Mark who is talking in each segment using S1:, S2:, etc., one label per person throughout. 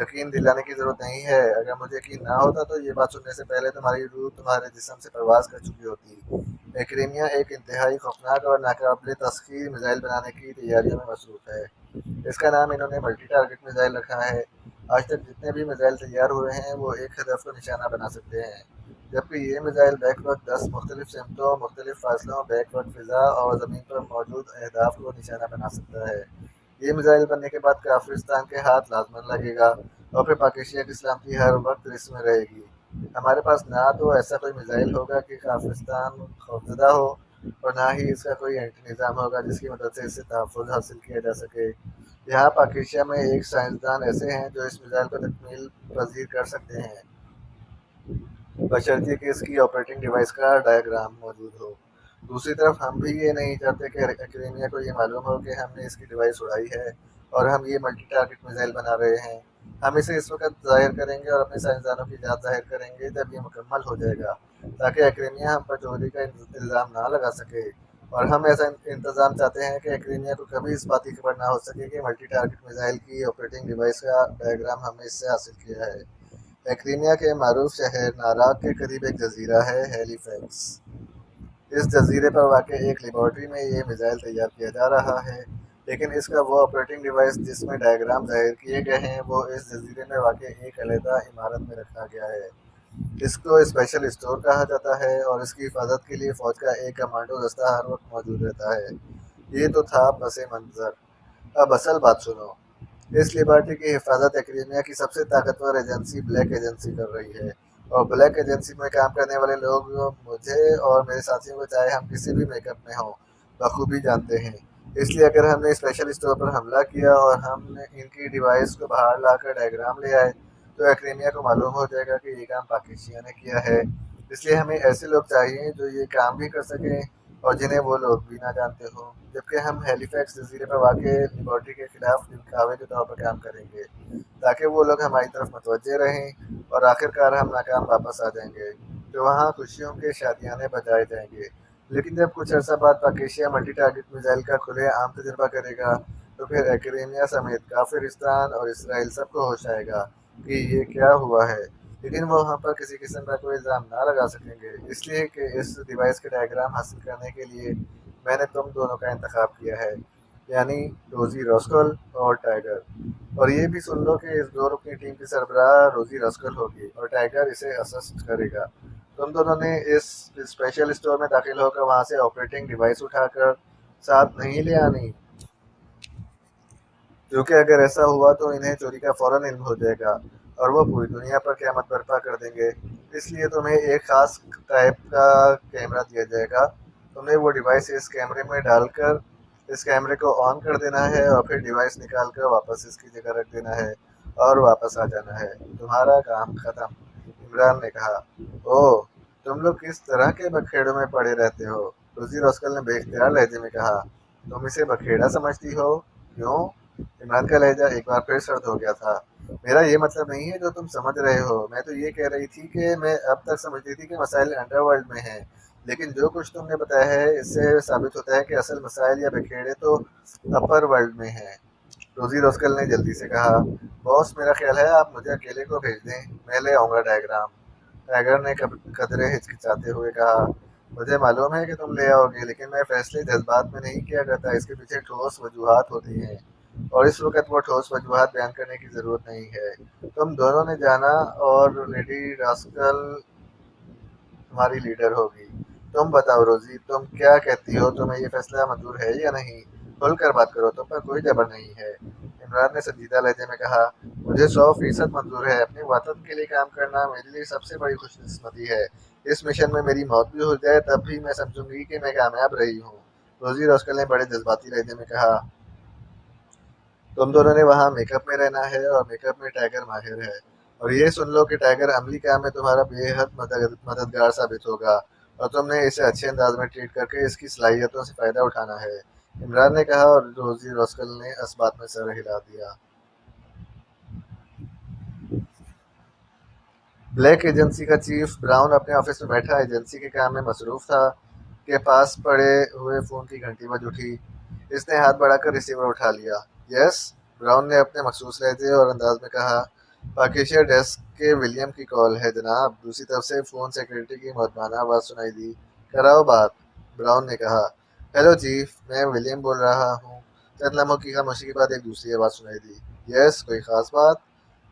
S1: یقین دلانے کی ضرورت نہیں ہے، اگر مجھے یقین نہ ہوتا تو یہ بات سننے سے پہلے تمہاری روح تمہارے جسم سے پرواز کر چکی ہوتی۔ ایکریمیا ایک انتہائی خوفناک اور ناقابل تسخیر میزائل بنانے کی تیاریوں میں مصروف ہے۔ اس کا نام انہوں نے ملٹی ٹارگٹ میزائل رکھا ہے۔ آج تک جتنے بھی میزائل تیار ہوئے ہیں وہ ایک ہدف کو نشانہ بنا سکتے ہیں، جبکہ یہ میزائل بیک وقت 10 مختلف سمتوں، مختلف فاصلوں، بیک وقت فضا اور زمین پر موجود اہداف کو نشانہ بنا سکتا ہے۔ یہ میزائل بننے کے بعد کافرستان کے ہاتھ لازماً لگے گا اور پھر پاکستان کی سلامتی ہر وقت رسک میں رہے گی۔ ہمارے پاس نہ تو ایسا کوئی میزائل ہوگا کہ کافرستان خوفزدہ ہو، اور نہ ہی اس کا کوئی اینٹی نظام ہوگا جس کی مدد سے اسے تحفظ حاصل کیا جا سکے۔ یہاں پاکستان میں ایک سائنسدان ایسے ہیں جو اس میزائل کو تکمیل پذیر کر سکتے ہیں، بشرطیہ کہ اس کی آپریٹنگ ڈیوائس کا ڈائیگرام موجود ہو۔ دوسری طرف ہم بھی یہ نہیں چاہتے کہ ایکریمیا کو یہ معلوم ہو کہ ہم نے اس کی ڈیوائس اڑائی ہے اور ہم یہ ملٹی ٹارگٹ میزائل بنا رہے ہیں۔ ہم اسے اس وقت ظاہر کریں گے اور اپنے سائنسدانوں کی ذات ظاہر کریں گے جب یہ مکمل ہو جائے گا، تاکہ ایکریمیا ہم پر چوری کا الزام نہ لگا سکے۔ اور ہم ایسا انتظام چاہتے ہیں کہ ایکریمیا کو کبھی اس بات کی خبر نہ ہو سکے کہ ملٹی ٹارگٹ میزائل کی آپریٹنگ ڈیوائس کا ڈائیگرام ہم نے اس سے حاصل کیا ہے۔ ایکریمیا کے معروف شہر ناراک کے قریب ایک جزیرہ ہے، ہیلی فیکس۔ اس جزیرے پر واقع ایک لیبارٹری میں یہ میزائل تیار کیا جا رہا ہے، لیکن اس کا وہ آپریٹنگ ڈیوائس جس میں ڈائیگرام ظاہر کیے گئے ہیں وہ اس جزیرے میں واقع ایک علیحدہ عمارت میں رکھا گیا ہے۔ اس کو اسپیشل اسٹور کہا جاتا ہے اور اس کی حفاظت کے لیے فوج کا ایک کمانڈو دستہ ہر وقت موجود رہتا ہے۔ یہ تو تھا پس منظر، اب اصل بات سنو۔ اس لیبارٹری کی حفاظت ایکریمیا کی سب سے طاقتور ایجنسی بلیک ایجنسی کر رہی ہے، اور بلیک ایجنسی میں کام کرنے والے لوگ مجھے اور میرے ساتھیوں کو چاہے ہم کسی بھی میک اپ میں ہوں بخوبی جانتے ہیں۔ اس لیے اگر ہم نے اسپیشل اسٹور پر حملہ کیا اور ہم نے ان کی ڈیوائس کو باہر لا کر ڈائیگرام لے آئے تو ایکریمیا کو معلوم ہو جائے گا کہ یہ کام پاکستان نے کیا ہے۔ اس لیے ہمیں ایسے لوگ چاہیے جو یہ کام بھی کر سکیں اور جنہیں وہ لوگ بھی نہ جانتے ہوں، جبکہ ہم ہیلی فیکس جزیرے پر واقع لیبارٹری کے خلاف دکھاوے کے طور پر کام کریں گے تاکہ وہ لوگ ہماری طرف متوجہ رہیں، اور آخرکار ہم ناکام واپس آ جائیں گے تو وہاں خوشیوں کے شادیانے بجائے جائیں گے۔ لیکن جب کچھ عرصہ بعد پاکستان ملٹی ٹارگٹ میزائل کا کھلے عام تجربہ کرے گا تو پھر ایکریمیا سمیت کافرستان اور اسرائیل سب کو ہوش آئے گا کہ یہ کیا ہوا ہے، لیکن وہ ہم پر کسی قسم کا کوئی الزام نہ لگا سکیں گے، اس لیے کہ اس ڈیوائس کے ڈائیگرام حاصل کرنے کے لیے میں نے تم دونوں کا انتخاب کیا ہے، یعنی روزی راسکل اور ٹائیگر۔ اور یہ بھی سن لو کہ اس 2 رکنی ٹیم کی سربراہ روزی راسکل ہوگی اور ٹائیگر اسے اسسٹ کرے گا۔ تم دونوں نے اس اسپیشل اسٹور میں داخل ہو کر وہاں سے آپریٹنگ ڈیوائس اٹھا کر ساتھ نہیں لے آنی، کیونکہ اگر ایسا ہوا تو انہیں چوری کا فوراً علم ہو جائے گا اور وہ پوری دنیا پر قیامت برپا کر دیں گے۔ اس لیے تمہیں ایک خاص ٹائپ کا کیمرہ دیا جائے گا، تم نے وہ ڈیوائس اس کیمرے میں ڈال کر اس کیمرے کو آن کر دینا ہے اور پھر ڈیوائس نکال کر واپس اس کی جگہ رکھ دینا ہے اور واپس آ جانا ہے، تمہارا کام ختم۔ عمران نے کہا، اوہ، تم لوگ کس طرح کے بکھیڑوں میں پڑے رہتے ہو؟ روزی راسکل نے بے اختیار لہجے میں کہا۔ تم اسے بکھیڑا سمجھتی ہو؟ کیوں؟ عمران کا لہجہ ایک بار پھر سرد ہو گیا تھا۔ میرا یہ مطلب نہیں ہے جو تم سمجھ رہے ہو، میں تو یہ کہہ رہی تھی کہ میں اب تک سمجھتی تھی کہ مسائل انڈر ورلڈ میں ہیں، لیکن جو کچھ تم نے بتایا ہے اس سے ثابت ہوتا ہے کہ اصل مسائل یا بکھیڑے تو اپر ورلڈ میں ہیں۔ روزی راسکل نے جلدی سے کہا، باس میرا خیال ہے آپ مجھے اکیلے کو بھیج دیں، میں لے آؤں گا ڈائیگرام۔ ٹائیگر نے قدرے ہچکچاتے ہوئے کہا، مجھے معلوم ہے کہ تم لے آؤ گے، لیکن میں فیصلے جذبات میں نہیں کیا کرتا، اس کے پیچھے ٹھوس وجوہات ہوتی ہیں، اور اس وقت وہ ٹھوس وجوہات بیان کرنے کی ضرورت نہیں ہے۔ تم دونوں نے جانا اور لیڈی راسکل تمہاری لیڈر ہوگی۔ تم بتاؤ روزی، تم کیا کہتی ہو، تمہیں یہ فیصلہ منظور ہے یا نہیں؟ کھل کر بات کرو، تم پر کوئی جبر نہیں ہے۔ عمران نے سنجیدہ لہجے میں کہا، مجھے 100% منظور ہے، اپنے وطن کے لیے کام کرنا میرے لیے سب سے بڑی خوش قسمتی ہے۔ اس مشن میں میری موت بھی ہو جائے تب بھی میں سمجھوں گی کہ میں کامیاب رہی ہوں۔ روزی راسکل نے بڑے جذباتی لہجے میں کہا، تم دونوں نے وہاں میک اپ میں رہنا ہے اور میک اپ میں ٹائیگر ماہر ہے، اور یہ سن لو کہ ٹائیگر عملی کام میں تمہارا بے حد مددگار ثابت ہوگا، اور تم نے اسے اچھے انداز میں ٹریٹ کر کے اس کی صلاحیتوں سے فائدہ اٹھانا ہے، عمران نے کہا، اور روزی راسکل نے اس بات میں سر ہلا دیا۔ بلیک ایجنسی کا چیف براؤن اپنے آفس میں بیٹھا ایجنسی کے کام میں مصروف تھا کہ پاس پڑے ہوئے فون کی گھنٹی بج اٹھی۔ اس نے ہاتھ بڑھا کر ریسیور اٹھا لیا۔ یس، براؤن نے اپنے مخصوص لہجے اور انداز میں کہا، پاکیشیا ڈیسک کے ولیم کی کال ہے جناب۔ دوسری طرف سے فون سیکرٹری کی مدمانہ آواز سنائی دی۔ کراؤ بات، براؤن نے کہا۔ ہیلو چیف، میں ولیم بول رہا ہوں۔ چند لمحوں کی خاموشی کے بعد ایک دوسری آواز سنائی دی۔ یس، کوئی خاص بات؟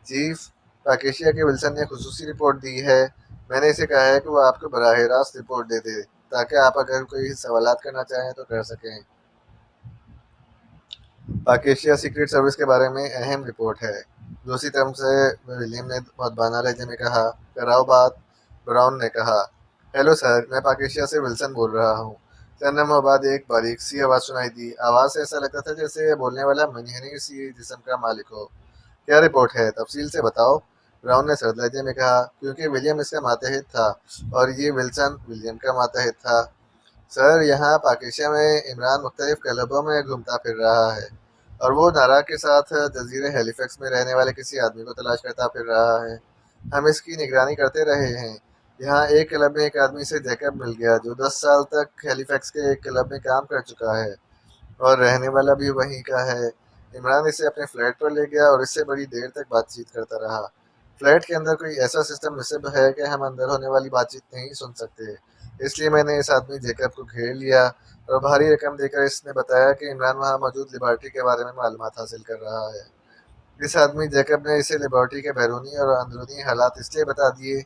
S1: چیف، پاکیشیا کے ولسن نے خصوصی رپورٹ دی ہے۔ میں نے اسے کہا ہے کہ وہ آپ کو براہ راست رپورٹ دے دے تاکہ آپ اگر کوئی سوالات کرنا چاہیں تو کر سکیں۔ پاکیشیا سیکرٹ سروس کے بارے میں اہم رپورٹ ہے، دوسری طرف سے ولیم نے مدبانہ لہجے میں کہا۔ کراؤ بات، براؤن نے کہا۔ ہیلو سر، میں پاکیشیا سے ولسن بول رہا ہوں۔ چند لمحوں بعد ایک باریک سی آواز سنائی دی۔ آواز سے ایسا لگتا تھا جیسے بولنے والا منحنی سی جسم کا مالک ہو۔ کیا رپورٹ ہے؟ تفصیل سے بتاؤ، براؤن نے سرد لہجے میں کہا، کیونکہ ولیم اس کا ماتحت تھا اور یہ ولسن ولیم کا ماتحت تھا۔ سر، یہاں پاکیشیا میں عمران مختلف کلبوں میں گھومتا پھر رہا ہے اور وہ نارا کے ساتھ جزیرے ہیلی فیکس میں رہنے والے کسی آدمی کو تلاش کرتا پھر رہا ہے۔ ہم اس کی نگرانی کرتے رہے ہیں۔ یہاں ایک کلب میں ایک آدمی سے جیکب مل گیا جو 10 سال تک ہیلی فیکس کے ایک کلب میں کام کر چکا ہے اور رہنے والا بھی وہیں کا ہے۔ عمران اسے اپنے فلیٹ پر لے گیا اور اس سے بڑی دیر تک بات چیت کرتا رہا۔ فلیٹ کے اندر کوئی ایسا سسٹم نصب ہے کہ ہم اندر ہونے والی بات چیت نہیں سن سکتے، اس لیے میں نے اس آدمی جیکب کو گھیر لیا اور بھاری رقم دے کر اس نے بتایا کہ عمران وہاں موجود لیبارٹری کے بارے میں معلومات حاصل کر رہا ہے۔ اس آدمی جیکب نے اسے لیبارٹری کے بیرونی اور اندرونی حالات اس لیے بتا دیے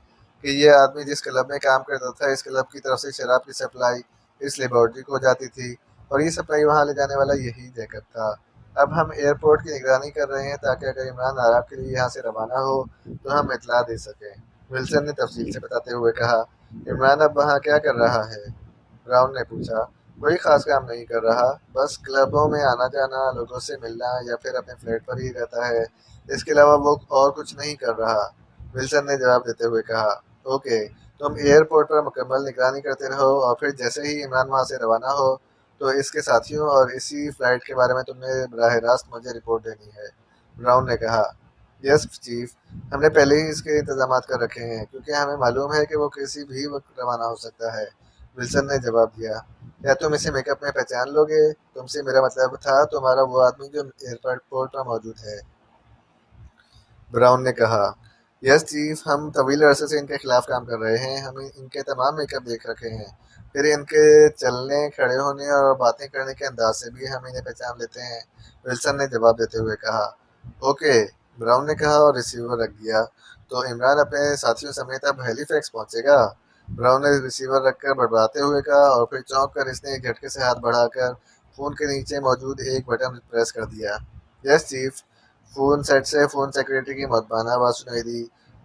S1: کہ یہ آدمی جس کلب میں کام کرتا تھا، اس کلب کی طرف سے شراب کی سپلائی اس لیبارٹری کو جاتی تھی اور یہ سپلائی وہاں لے جانے والا یہی جیکب تھا۔ اب ہم ایئرپورٹ کی نگرانی کر رہے ہیں تاکہ اگر عمران آراب کے لیے یہاں سے روانہ ہو تو ہم اطلاع دے سکیں، ولسن نے تفصیل سے بتاتے ہوئے کہا۔ عمران اب وہاں کیا کر رہا ہے؟ براؤن نے پوچھا۔ کوئی خاص کام نہیں کر رہا، بس کلبوں میں آنا جانا، لوگوں سے ملنا یا پھر اپنے فلیٹ پر ہی رہتا ہے۔ اس کے علاوہ وہ اور کچھ نہیں کر رہا، ولسن نے جواب دیتے ہوئے کہا۔ اوکے، تم ایئرپورٹ پر مکمل نگرانی کرتے رہو اور پھر جیسے ہی عمران وہاں سے روانہ ہو تو اس کے ساتھیوں اور اسی فلائٹ کے بارے میں تم نے براہ راست مجھے رپورٹ دینی ہے، براؤن نے کہا۔ یس چیف، ہم نے پہلے ہی اس کے انتظامات کر رکھے ہیں کیونکہ ہمیں معلوم ہے کہ وہ کسی بھی وقت روانہ ہو سکتا ہے، ولسن نے جواب دیا۔ کیا تم اسے میک اپ میں پہچان لو گے؟ تم سے میرا مطلب تھا تمہارا وہ آدمی جو ایئرپورٹ پر موجود ہے، براؤن نے کہا۔ یس چیف، ہم طویل عرصے سے ان کے خلاف کام کر رہے ہیں، ہم ان کے تمام میک اپ دیکھ رکھے ہیں، پھر ان کے چلنے، کھڑے ہونے اور باتیں کرنے کے انداز سے بھی ہم انہیں پہچان لیتے ہیں، ولسن نے جواب دیتے ہوئے کہا۔ اوکے، براؤن نے کہا اور ریسیور رکھ دیا۔ تو عمران اپنے ساتھیوں سمیت اب ہیلی فیکس پہنچے گا؟ براؤن نے ریسیور رکھ کر بڑبڑاتے ہوئے کہا اور پھر چونک کر اس نے ایک جھٹکے سے ہاتھ بڑھا کر فون کے نیچے موجود ایک بٹن پریس کر دیا۔ یس چیف، فون سیٹ سے فون سیکرٹری کی مدبانہ آواز سنائی دی۔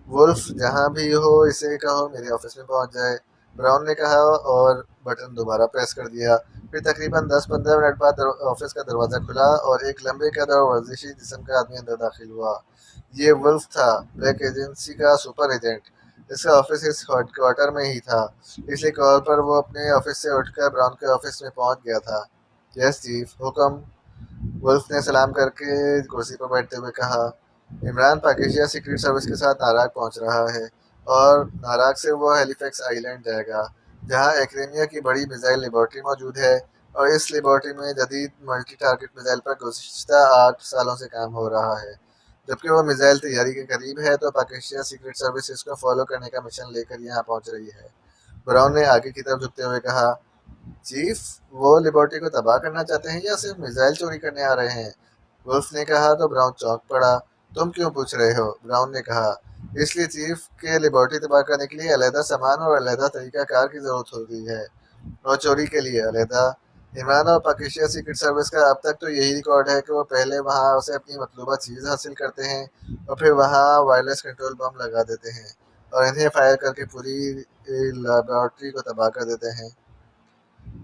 S1: ولف جہاں بھی ہو اسے کہو میرے آفس میں پہنچ جائے، براؤن نے کہا اور بٹن دوبارہ پریس کر دیا۔ پھر تقریباً 10-15 منٹ بعد آفس کا دروازہ کھلا اور ایک لمبے قد اور ورزشی جسم کا آدمی اندر داخل ہوا۔ یہ ولف تھا، بلیک ایجنسی کا سپر ایجنٹ۔ اس کا آفس اس ہیڈ کوارٹر میں ہی تھا، اس لیے کال پر وہ اپنے آفس سے اٹھ کر براؤن کے آفس میں پہنچ گیا تھا۔ یس چیف، حکم، ولف نے سلام کر کے کرسی پر بیٹھتے ہوئے کہا۔ عمران پاکیشیا سیکرٹ سروس کے ساتھ ناراک پہنچ رہا ہے اور ناراک سے وہ ہیلی فیکس آئی لینڈ جائے گا جہاں ایکریمیا کی بڑی میزائل لیبارٹری موجود ہے اور اس لیبارٹری میں جدید ملٹی ٹارگٹ میزائل پر گزشتہ 8 سالوں سے کام ہو رہا ہے۔ جبکہ وہ میزائل تیاری کے قریب ہے تو پاکیشیا سیکرٹ سروس اس کو فالو کرنے کا مشن لے کر یہاں پہنچ رہی ہے، براؤن نے آگے کی طرف جھکتے ہوئے کہا۔ چیف، وہ لیبارٹری کو تباہ کرنا چاہتے ہیں یا صرف میزائل چوری کرنے آ رہے ہیں؟ ولف نے کہا تو براؤن چونک پڑا۔ تم کیوں پوچھ رہے ہو؟ براؤن نے کہا۔ اس لیے چیف کہ لیبارٹری تباہ کرنے کے لیے علیحدہ سامان اور علیحدہ طریقہ کار کی ضرورت ہوتی ہے اور چوری کے لیے علیحدہ۔ عمران اور پاکیشیا سیکرٹ سروس کا اب تک تو یہی ریکارڈ ہے کہ وہ پہلے وہاں سے اپنی مطلوبہ چیز حاصل کرتے ہیں اور پھر وہاں وائرلیس کنٹرول بم لگا دیتے ہیں اور انہیں فائر کر کے پوری لیبارٹری کو تباہ کر دیتے ہیں،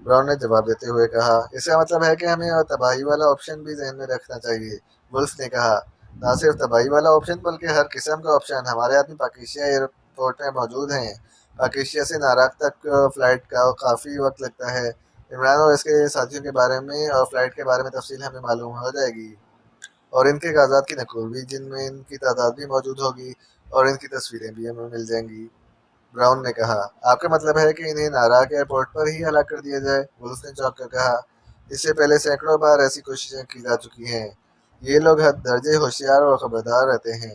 S1: براؤن نے جواب دیتے ہوئے کہا۔ اس کا مطلب ہے کہ ہمیں تباہی والا آپشن بھی ذہن میں رکھنا چاہیے، ولف نے کہا۔ نہ صرف تباہی والا آپشن بلکہ ہر قسم کا آپشن۔ ہمارے آدمی پاکیشیا ایئرپورٹ میں موجود ہیں، پاکیشیا سے ناراک تک فلائٹ کا کافی وقت لگتا ہے۔ عمران اور اس کے ساتھیوں کے بارے میں اور فلائٹ کے بارے میں تفصیل ہمیں معلوم ہو جائے گی اور ان کے کاغذات کی نقل بھی، جن میں ان کی تعداد بھی موجود ہوگی اور ان کی تصویریں بھی ہمیں مل جائیں گی، براؤن نے کہا۔ آپ کا مطلب ہے کہ انہیں ناراک ایئرپورٹ پر ہی ہلاک کر دیا جائے؟ ولف نے چونک کر کہا۔ اس سے پہلے سینکڑوں بار ایسی کوششیں کی جا چکی ہیں۔ یہ لوگ حد درجے ہوشیار اور خبردار رہتے ہیں۔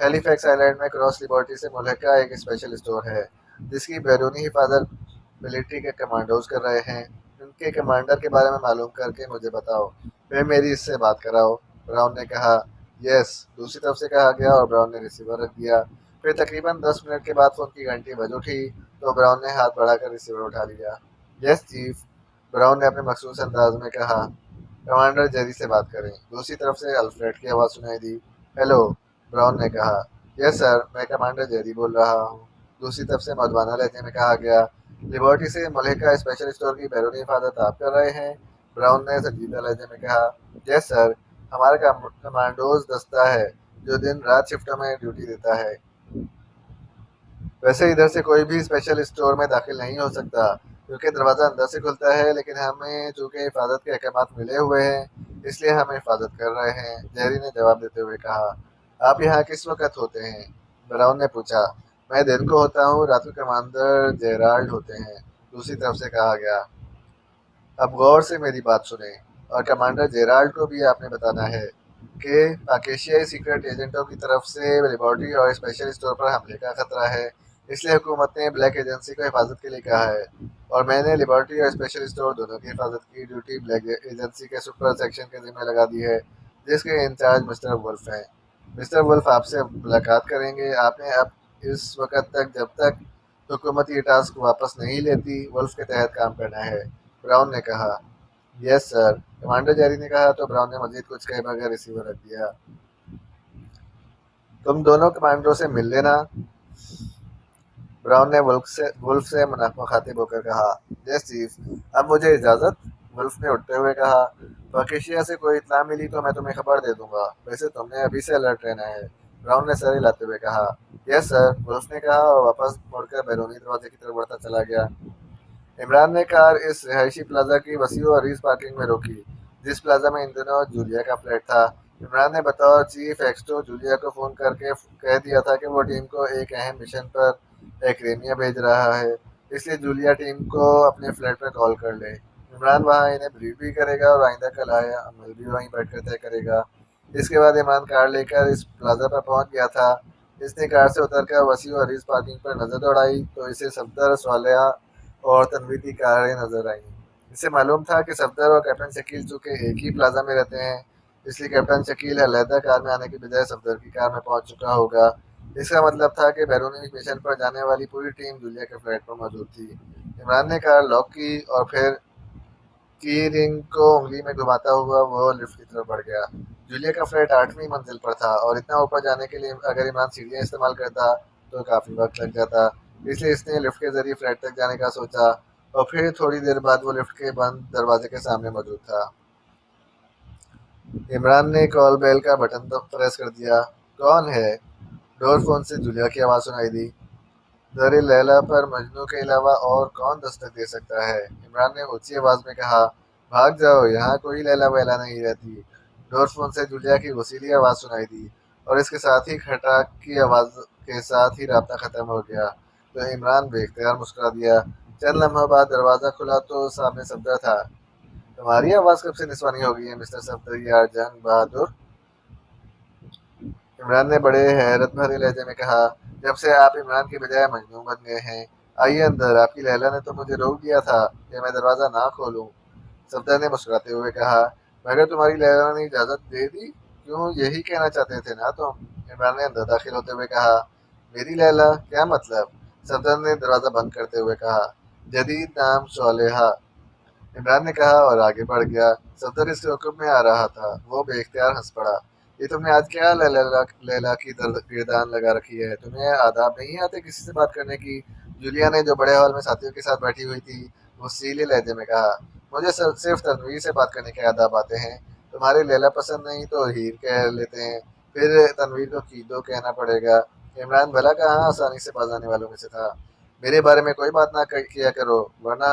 S1: ہیلی فیکس آئی لینڈ میں کراس لیبارٹری سے ملحقہ ایک اسپیشل اسٹور ہے جس کی بیرونی حفاظت ملٹری کے کمانڈوز کر رہے ہیں۔ ان کے کمانڈر کے بارے میں معلوم کر کے مجھے بتاؤ، پھر میری اس سے بات کراؤ۔ براؤن نے کہا۔ یس، دوسری طرف سے کہا گیا اور براؤن نے ریسیور رکھ دیا۔ پھر تقریباً 10 منٹ کے بعد فون کی گھنٹی بج اٹھی تو براؤن نے ہاتھ بڑھا کر ریسیور اٹھا لیا۔ یس چیف، براؤن نے اپنے مخصوص انداز میں کہا۔ کمانڈر جیری سے بات کریں۔ دوسری طرف سے الفریڈ کی آواز سنائی دی۔ ہیلو، براؤن نے کہا۔ یس سر، میں کمانڈر جیری بول رہا ہوں، دوسری طرف سے مدوانہ لہجے میں کہا گیا۔ لیبارٹری سے ملحقہ اسپیشل اسٹور کی بیرونی حفاظت آپ کر رہے ہیں؟ براؤن نے سنجیدہ لہجے میں کہا۔ یس سر، ہمارا کمانڈوز دستہ ہے جو دن رات شفٹوں میں ڈیوٹی دیتا ہے۔ ویسے ادھر سے کوئی بھی اسپیشل اسٹور میں داخل نہیں ہو سکتا کیونکہ دروازہ اندر سے کھلتا ہے، لیکن ہمیں چونکہ حفاظت کے احکامات ملے ہوئے ہیں اس لیے ہم حفاظت کر رہے ہیں، جیری نے جواب دیتے ہوئے کہا۔ آپ یہاں کس وقت ہوتے ہیں؟ براؤن نے پوچھا۔ میں دن کو ہوتا ہوں، رات کو کمانڈر جیرالڈ ہوتے ہیں، دوسری طرف سے کہا گیا۔ اب غور سے میری بات سنیں، اور کمانڈر جیرالڈ کو بھی آپ نے بتانا ہے کہ پاکیشیائی سیکرٹ ایجنٹوں کی طرف سے لیبارٹری اور اسپیشل اسٹور پر حملے کا خطرہ ہے، اس لیے حکومت نے بلیک ایجنسی کو حفاظت کے لیے کہا ہے، اور میں نے لیبارٹری اور اسپیشل اسٹور دونوں کی حفاظت کی ڈیوٹی بلیک ایجنسی کے سپر سیکشن کے ذمہ لگا دی ہے جس کے انچارج مسٹر ولف ہیں۔ مسٹر ولف آپ سے ملاقات کریں گے۔ آپ نے اب اس وقت تک جب تک حکومت یہ ٹاسک واپس نہیں لیتی ولف کے تحت کام کرنا ہے، براؤن نے کہا۔ یس سر، کمانڈر جیری نے کہا تو براؤن نے مزید کچھ کہے بغیر ریسیور رکھ دیا۔ تم دونوں کمانڈروں سے مل لینا، براؤن نے ولف سے مخاطب ہو کر کہا۔ یس چیف، اب مجھے اجازت، ولف نے اٹھتے ہوئے کہا۔ پاکیشیا سے کوئی اطلاع ملی تو میں تمہیں خبر دے دوں گا، ویسے تم نے ابھی سے الرٹ رہنا ہے، براؤن نے سر ہلاتے ہوئے کہا۔ یس سر، ولف نے کہا اور واپس مڑ کر بیرونی دروازے کی طرف بڑھتا چلا گیا۔ عمران نے کار اس رہائشی پلازا کی وسیع و عریض پارکنگ میں روکی جس پلازا میں ان دنوں جولیا کا فلیٹ تھا۔ عمران نے بطور چیف ایکسٹو جولیا کو فون کر کے کہہ دیا تھا کہ وہ ٹیم کو ایک اہم مشن پر ایکریمیا بھیج رہا ہے، اس لیے جولیا ٹیم کو اپنے فلیٹ پر کال کر لے۔ عمران وہاں انہیں بریف بھی کرے گا اور آئندہ کل آیا عمل بھی وہیں بیٹھ کر طے کرے گا۔ اس کے بعد عمران کار لے کر اس پلازا پر پہنچ گیا تھا۔ اس نے کار سے اتر کر وسیع و عریض پارکنگ پر نظر دوڑائی تو اسے صفدر، صالحہ اور تنویر کی کاریں نظر آئیں۔ اس سے معلوم تھا کہ صفدر اور کیپٹن شکیل چونکہ ایک ہی پلازا میں رہتے ہیں، اس لیے کیپٹن شکیل علیحدہ کار میں آنے کے بجائے صفدر کی کار میں پہنچ چکا ہوگا۔ اس کا مطلب تھا کہ بیرونی مشن پر جانے والی پوری ٹیم جولیا کے فلیٹ پر موجود تھی۔ عمران نے کار لاک کی اور پھر کی رنگ کو انگلی میں گھماتا ہوا وہ لفٹ کی طرف بڑھ گیا۔ جولیا کا فلیٹ 8ویں منزل پر تھا اور اتنا اوپر جانے کے لیے اگر عمران سیڑھیاں استعمال کرتا تو کافی وقت لگ جاتا، اس لیے اس نے لفٹ کے ذریعے فلیٹ تک جانے کا سوچا، اور پھر تھوڑی دیر بعد وہ لفٹ کے بند دروازے کے سامنے موجود تھا۔ عمران نے کال بیل کا بٹن پریس کر دیا۔ کون ہے؟ ڈور فون سے جولیا کی آواز سنائی دی۔ در لیلا پر مجنوں کے علاوہ اور کون دستک دے سکتا ہے؟ عمران نے اونچی آواز میں کہا۔ بھاگ جاؤ، یہاں کوئی لیلا ویلا نہیں رہتی۔ ڈور فون سے جولیا کی غصیلی آواز سنائی دی اور اس کے ساتھ ہی کھٹاک کی آواز کے ساتھ ہی رابطہ ختم ہو گیا تو عمران بے اختیار مسکرا دیا۔ چند لمحوں بعد دروازہ کھلا تو سامنے صفدر تھا۔ تمہاری آواز کب سے نسوانی ہو گئی ہے مسٹر صفدر یار جنگ بہادر؟ عمران نے بڑے حیرت بھرے لہجے میں کہا۔ جب سے آپ عمران کی بجائے مجنوں بن گئے ہیں، آئیے اندر، آپ کی لیلا نے تو مجھے روک دیا تھا کہ میں دروازہ نہ کھولوں، صفدر نے مسکراتے ہوئے کہا۔ مگر تمہاری لیلا نے اجازت دے دی، کیوں یہی کہنا چاہتے تھے نا تم؟ عمران نے اندر داخل ہوتے ہوئے کہا۔ میری لیلا؟ کیا مطلب؟ صفدر نے دروازہ بند کرتے ہوئے کہا۔ جدید نام صالحہ، عمران نے کہا اور آگے بڑھ گیا۔ صفدر اس کے حکم میں آ رہا تھا، وہ بے اختیار ہنس پڑا۔ یہ تم نے آج کیا لیلا کی گردان لگا رکھی ہے؟ تمہیں آداب نہیں آتے کسی سے بات کرنے کی؟ جولیا نے جو بڑے ہال میں ساتھیوں کے ساتھ بیٹھی ہوئی تھی وہ سیلے لہجے میں کہا۔ مجھے صرف تنویر سے بات کرنے کے آداب آتے ہیں، تمہارے لیلا پسند نہیں تو ہیر کہہ لیتے ہیں، پھر تنویر کو کیدو کہنا پڑے گا۔ عمران بھلا کہاں آسانی سے باز آنے والوں میں سے تھا۔ میرے بارے میں کوئی بات نہ کیا کرو ورنہ،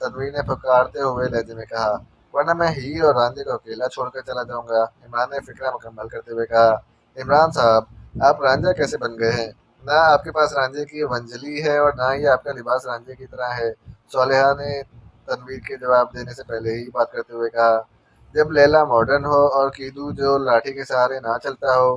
S1: تنویر نے پکارتے ہوئے لہجے میں کہا، ورنہ میں ہیر اور رانجے کو اکیلا چھوڑ کر چلا جاؤں گا۔ عمران نے فکرہ مکمل کرتے ہوئے کہا۔ عمران صاحب، آپ رانجھا کیسے بن گئے ہیں؟ نہ آپ کے پاس رانجھے کی ونجلی ہے اور نہ ہی آپ کا لباس رانجھے کی طرح ہے، صالحہ نے تنویر کے جواب دینے سے پہلے ہی بات کرتے ہوئے کہا۔ جب لیلا ماڈرن ہو اور کیدو جو لاٹھی کے سہارے نہ چلتا ہو،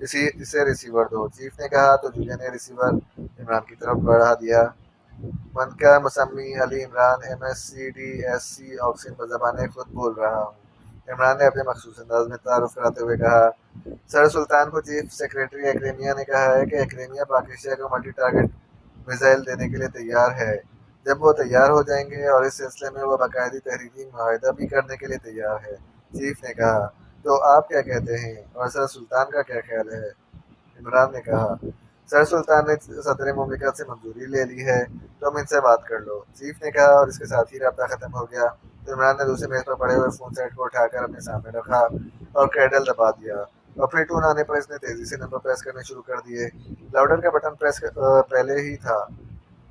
S1: اسے ریسیور دو، چیف نے کہا تو جولیا نے ریسیور عمران کی طرف بڑھا دیا۔ من کا مسمی علی عمران، MSCDSC آکسین بزبان خود بول رہا ہوں۔ عمران نے اپنے مخصوص انداز میں تعارف کراتے ہوئے کہا۔ سر سلطان کو چیف سیکریٹری ایکریمیا نے کہا ہے کہ ایکریمیا پاکستان کو ملٹی ٹارگٹ میزائل دینے کے لیے تیار ہے جب وہ تیار ہو جائیں گے، اور اس سلسلے میں وہ باقاعدہ تحریری معاہدہ بھی کرنے کے لیے تیار ہے، چیف نے کہا۔ تو آپ کیا کہتے ہیں، اور سر سلطان کا کیا خیال ہے؟ عمران نے کہا۔ سر سلطان نے صدر مملکت سے منظوری لے لی ہے، تم ان سے بات کر لو، چیف نے کہا، اور اس کے ساتھ ہی رابطہ ختم ہو گیا۔ تو عمران نے دوسرے میز پر پڑے ہوئے فون سیٹ کو اٹھا کر اپنے سامنے رکھا اور کیڈل دبا دیا، اور پھر ٹون آنے پر اس نے تیزی سے نمبر پریس کرنے شروع کر دیے۔ لاؤڈر کا بٹن پریس پہلے ہی تھا۔